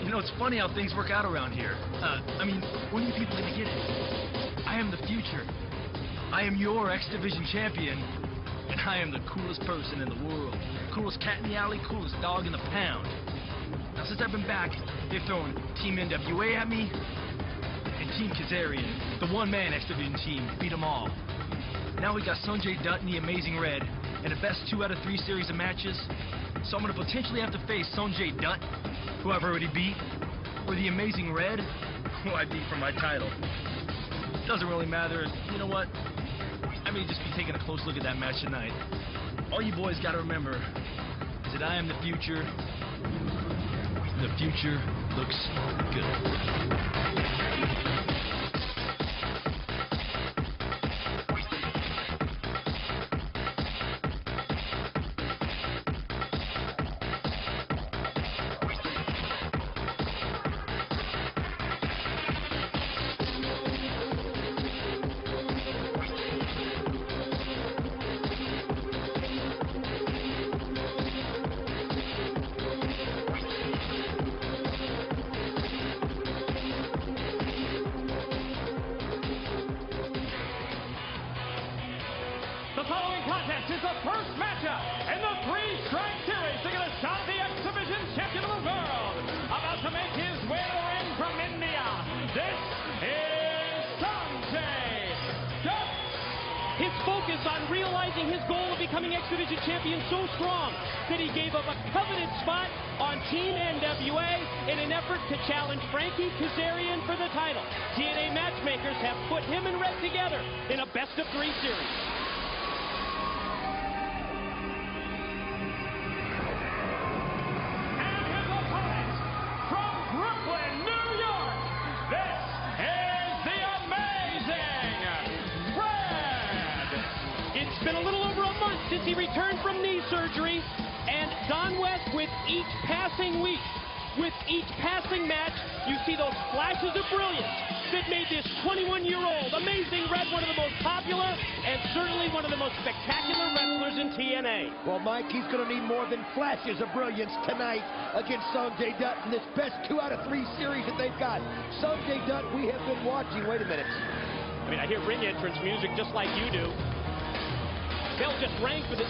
You know, it's funny how things work out around here. I mean, when are you people gonna get it? I am the future. I am your X Division champion, and I am the coolest person in the world. Coolest cat in the alley, coolest dog in the pound. Now, since I've been back, they've thrown Team NWA at me, and Team Kazarian, the one-man X Division team, beat them all. Now we got Sonjay, Dutt, and the Amazing Red, and the best 2 out of 3 series of matches. So I'm gonna potentially have to face Sonjay Dutt, who I've already beat, or the Amazing Red, who I beat for my title. Doesn't really matter. You know what? I may just be taking a close look at that match tonight. All you boys gotta remember is that I am the future. The future looks good. The following contest is the first matchup in the 3-strike series to get a shot at the X Division champion of the world. About to make his way to the ring from India, this is Sonjay Dutt. His focus on realizing his goal of becoming X Division champion so strong that he gave up a coveted spot on Team NWA in an effort to challenge Frankie Kazarian for the title. TNA matchmakers have put him and Red together in a best-of-3 series. It's been a little over a month since he returned from knee surgery, and Don West, with each passing week, with each passing match, you see those flashes of brilliance that made this 21-year-old Amazing Red one of the most popular and certainly one of the most spectacular wrestlers in TNA. Well, Mike, he's going to need more than flashes of brilliance tonight against Sonjay Dutt in this best 2 out of 3 series that they've got. Sonjay Dutt, we have been watching. Wait a minute. I mean, I hear ring entrance music just like you do. Bell just rang for this.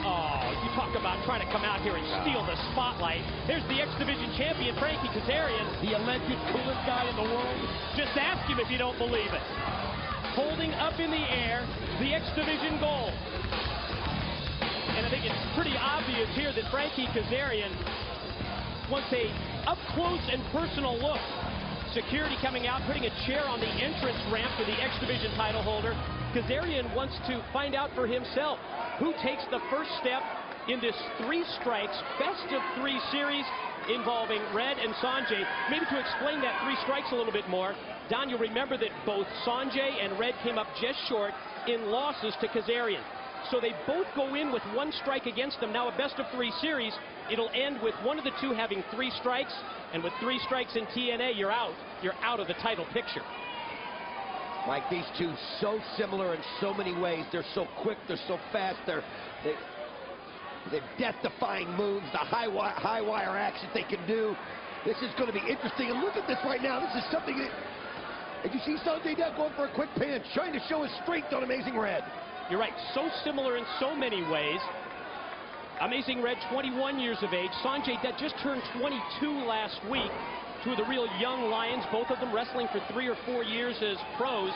Oh, you talk about trying to come out here and steal the spotlight. There's the X Division champion, Frankie Kazarian. The alleged coolest guy in the world. Just ask him if you don't believe it. Holding up in the air the X Division gold. And I think it's pretty obvious here that Frankie Kazarian wants a up-close and personal look. Security coming out, putting a chair on the entrance ramp for the X Division title holder. Kazarian wants to find out for himself who takes the first step in this 3 strikes best-of-3 series involving Red and Sonjay. Maybe to explain that 3 strikes a little bit more, Don, you'll remember that both Sonjay and Red came up just short in losses to Kazarian. So they both go in with 1 strike against them. Now a best-of-3 series, it'll end with one of the two having 3 strikes, and with 3 strikes in TNA, you're out. You're out of the title picture. Mike, these two so similar in so many ways. They're so quick, they're so fast, they're death-defying moves, the high wire action they can do. This is going to be interesting. And look at this right now. This is something that... Did you see Sonjay Dutt going for a quick pinch, trying to show his strength on Amazing Red? You're right. So similar in so many ways. Amazing Red, 21 years of age. Sonjay Dutt just turned 22 last week. 2 of the real young lions, both of them wrestling for 3 or 4 years as pros.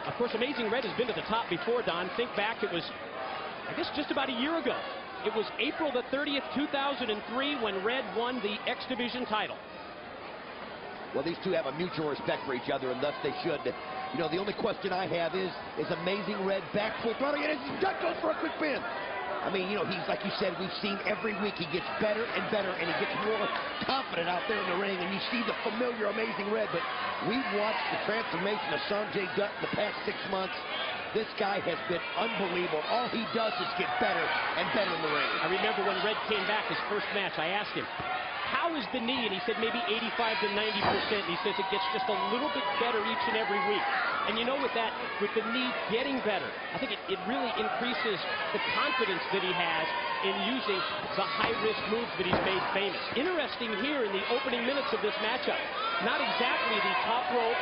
Of course, Amazing Red has been to the top before, Don. Think back, it was, I guess, just about a year ago. It was April the 30th, 2003, when Red won the X Division title. Well, these two have a mutual respect for each other, and thus they should. You know, the only question I have is Amazing Red back full throttle? And Dutt goes for a quick pin. I mean, you know, he's, like you said, we've seen every week he gets better and better, and he gets more confident out there in the ring, and you see the familiar Amazing Red, but we've watched the transformation of Sonjay Dutt in the past 6 months. This guy has been unbelievable. All he does is get better and better in the ring. I remember when Red came back his first match, I asked him, how is the knee? And he said maybe 85 to 90%. He says it gets just a little bit better each and every week. And you know, with the knee getting better, I think it really increases the confidence that he has in using the high-risk moves that he's made famous. Interesting here in the opening minutes of this matchup. Not exactly the top rope,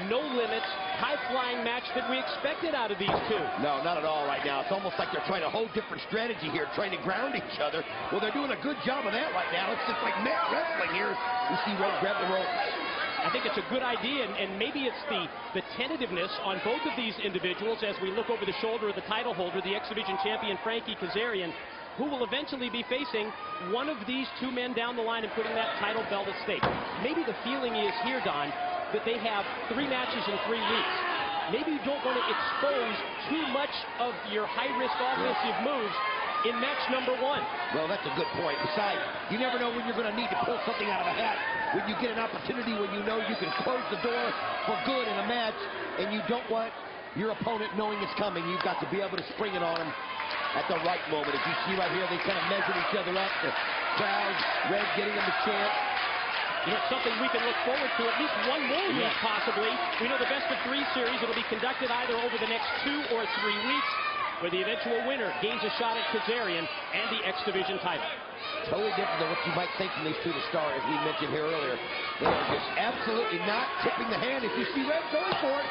no limits, high-flying match that we expected out of these two. No, not at all right now. It's almost like they're trying a whole different strategy here, trying to ground each other. Well, they're doing a good job of that right now. It's just like mat wrestling here. You see Red grab the ropes. I think it's a good idea, and maybe it's the tentativeness on both of these individuals as we look over the shoulder of the title holder, the X-Division champion Frankie Kazarian, who will eventually be facing one of these two men down the line and putting that title belt at stake. Maybe the feeling is here, Don, that they have 3 matches in 3 weeks. Maybe you don't want to expose too much of your high-risk offensive moves in match number 1. Well, that's a good point. Besides, you never know when you're going to need to pull something out of a hat. When you get an opportunity when you know you can close the door for good in a match, and you don't want your opponent knowing it's coming. You've got to be able to spring it on them at the right moment. As you see right here, they kind of measured each other up. The crowd, Red getting them to chant. You know, something we can look forward to at least one more week, possibly. We know the best-of-3 series. It'll be conducted either over the next 2 or 3 weeks, where the eventual winner gains a shot at Kazarian and the X-Division title. Totally different than what you might think from these two to start, as we mentioned here earlier. They are just absolutely not tipping the hand. If you see Red going for it.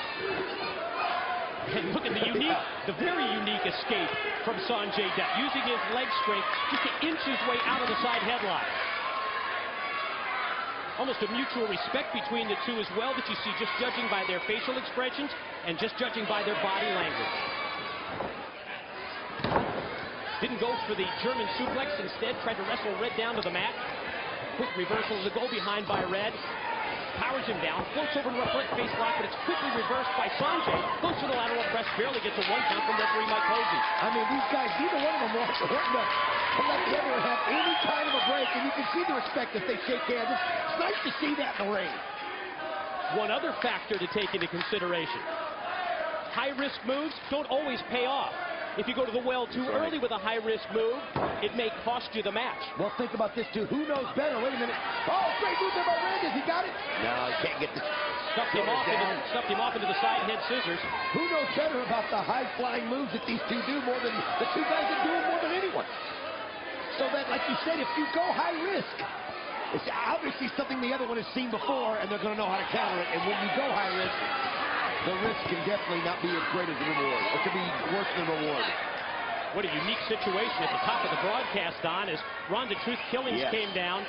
And look at the very unique escape from Sonjay Dutt, using his leg strength just to inch his way out of the side headlock. Almost a mutual respect between the two as well that you see just judging by their facial expressions and just judging by their body language. Didn't go for the German suplex, instead tried to wrestle Red down to the mat. Quick reversal to go behind by Red. Powers him down, floats over to a front face lock, but it's quickly reversed by Sonjay. Goes for the lateral press, barely gets a 1 count from referee Mike Posey. I mean, these guys, neither one of them wanting to let the other have any kind of a break, and you can see the respect that they shake hands. It's nice to see that in the ring. One other factor to take into consideration. High-risk moves don't always pay off. If you go to the well too early with a high-risk move, it may cost you the match. Well, think about this, too. Who knows better? Wait a minute. Oh, great move there by Red. Has he got it? No, he can't get this. Stuffed him off into the side head scissors. Who knows better about the high-flying moves that these two do more than the two guys that do it more than anyone? So that, like you said, if you go high-risk, it's obviously something the other one has seen before, and they're going to know how to counter it. And when you go high-risk, the risk can definitely not be as great as the reward. It could be worse than the reward. What a unique situation at the top of the broadcast, Don, as Ronda Truth Killings came down.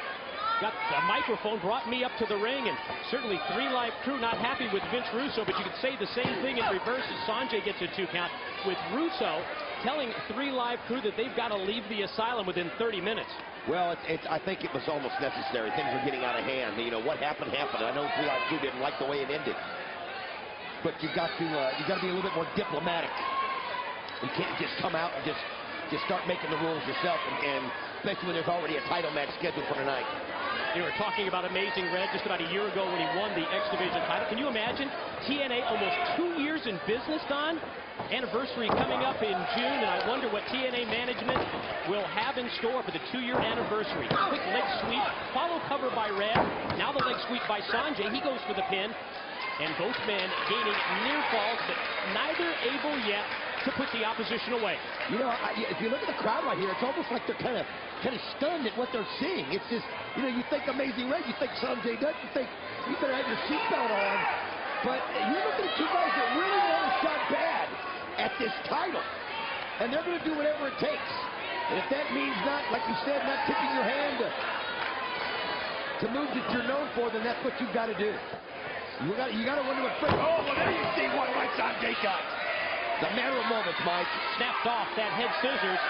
Got the microphone, brought me up to the ring, and certainly 3 Live Crew not happy with Vince Russo, but you could say the same thing in reverse as Sonjay gets a 2 count, with Russo telling 3 Live Crew that they've got to leave the asylum within 30 minutes. Well, I think it was almost necessary. Things were getting out of hand. You know, what happened, happened. I know 3 Live Crew didn't like the way it ended. But you got to be a little bit more diplomatic. You can't just come out and just start making the rules yourself, and especially when there's already a title match scheduled for tonight. You were talking about Amazing Red just about a year ago when he won the X-Division title. Can you imagine? TNA almost 2 years in business, Don? Anniversary coming up in June, and I wonder what TNA management will have in store for the 2-year anniversary. Quick leg sweep, follow cover by Red. Now the leg sweep by Sonjay. He goes for the pin. And both men gaining near falls, but neither able yet to put the opposition away. You know, if you look at the crowd right here, it's almost like they're kind of stunned at what they're seeing. It's just, you know, you think Amazing Red, you think Sonjay Dutt, you think you better have your seatbelt on. But you're looking at 2 guys that really want a shot bad at this title. And they're going to do whatever it takes. And if that means not, like you said, not tipping your hand to moves that you're known for, then that's what you've got to do. You got to wonder what Frank. Oh, well, there you see what Sonjay got. The narrow moments, Mike. Snapped off that head scissors.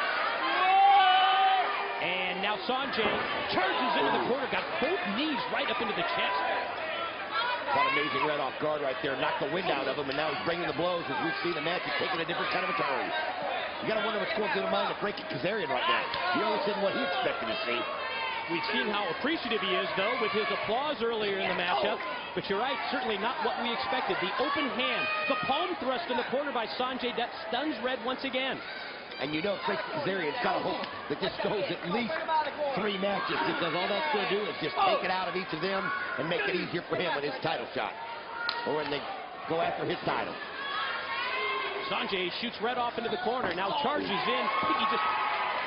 And now Sonjay charges into the corner, got both knees right up into the chest. Caught Amazing Red off guard right there, knocked the wind out of him, and now he's bringing the blows. As we see, the match is taking a different kind of a turn. You got to wonder what's going through the mind of Frankie Kazarian right now. You know, this isn't what he expected to see. We've seen how appreciative he is, though, with his applause earlier in the matchup. But you're right, certainly not what we expected. The open hand, the palm thrust in the corner by Sonjay Dutt stuns Red once again. And you know Frankie Kazarian's got to hope that this goes at least 3 matches, because all that's going to do is just take it out of each of them and make it easier for him with his title shot, or when they go after his title. Sonjay shoots Red off into the corner, now charges in. I think he just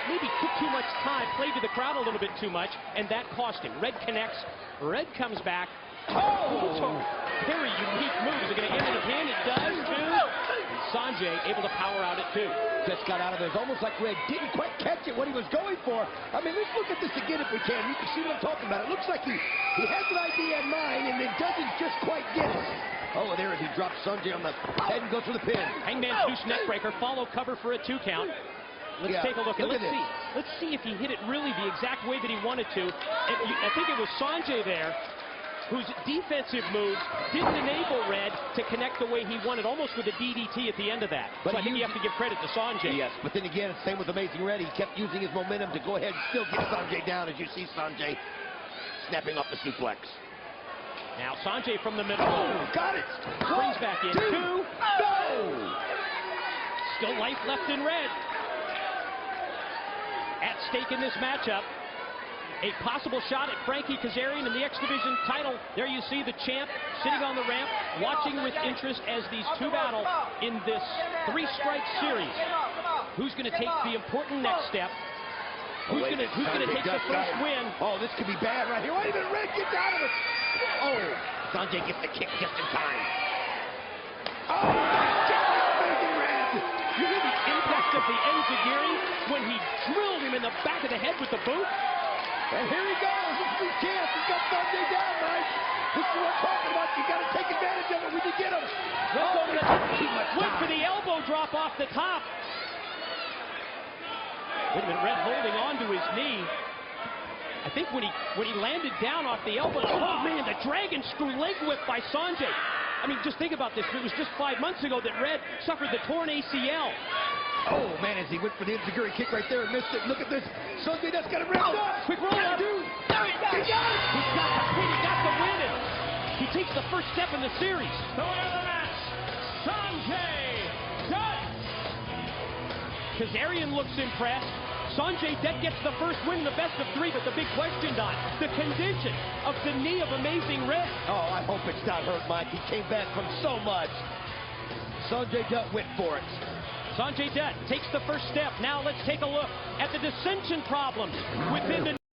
maybe took too much time, played to the crowd a little bit too much, and that cost him. Red connects, Red comes back. Oh! Very unique move. Is it going to end in a pin? It does, too. And Sonjay able to power out at 2. Just got out of there. It's almost like Red didn't quite catch it, what he was going for. I mean, let's look at this again if we can. You can see what I'm talking about. It looks like he has an idea in mind and then doesn't just quite get it. Oh, there he drops Sonjay on the head and goes for the pin. Hangman's Noose neckbreaker. Follow cover for a 2 count. Let's take a look. And let's see if he hit it really the exact way that he wanted to. And I think it was Sonjay there whose defensive moves didn't enable Red to connect the way he wanted, almost with a DDT at the end of that. But so I think you have to give credit to Sonjay. Yes, but then again, it's same with Amazing Red. He kept using his momentum to go ahead and still get Sonjay down, as you see Sonjay snapping off the suplex. Now Sonjay from the middle. Oh, got it! Brings back in 2. No! Still life left in Red. At stake in this matchup, a possible shot at Frankie Kazarian in the X Division title. There you see the champ sitting on the ramp, watching with interest as these 2 battle in this 3-strike series. Who's going to take the important next step? Who's going to take the first win? Oh, this could be bad right here. Wait a minute, Red gets out of it. Oh, Sonjay gets the kick just in time. Oh, Amazing Red. You hear the impact of the enziguri when he drilled him in the back of the head with the boot? And here he goes. This is his chance. He's got Sonjay down, right? This is what I'm talking about. You got to take advantage of it when you get him. Went for the elbow drop off the top. Wait a minute, Red holding on to his knee. I think when he landed down off the elbow, oh man, the dragon screw leg whip by Sonjay. I mean, just think about this. It was just 5 months ago that Red suffered the torn ACL. Oh, man, as he went for the enziguri kick right there and missed it. Look at this. Sonjay just got him wrapped up. Quick roll up. There he got it. He got the win. And he takes the first step in the series. The winner of the match, Sonjay Dutt. Kazarian looks impressed. Sonjay Dutt gets the first win in the best of 3, but the big question, Don, the condition of the knee of Amazing Red. Oh, I hope it's not hurt, Mike. He came back from so much. Sonjay Dutt went for it. Sonjay Dutt takes the first step. Now let's take a look at the dissension problems within the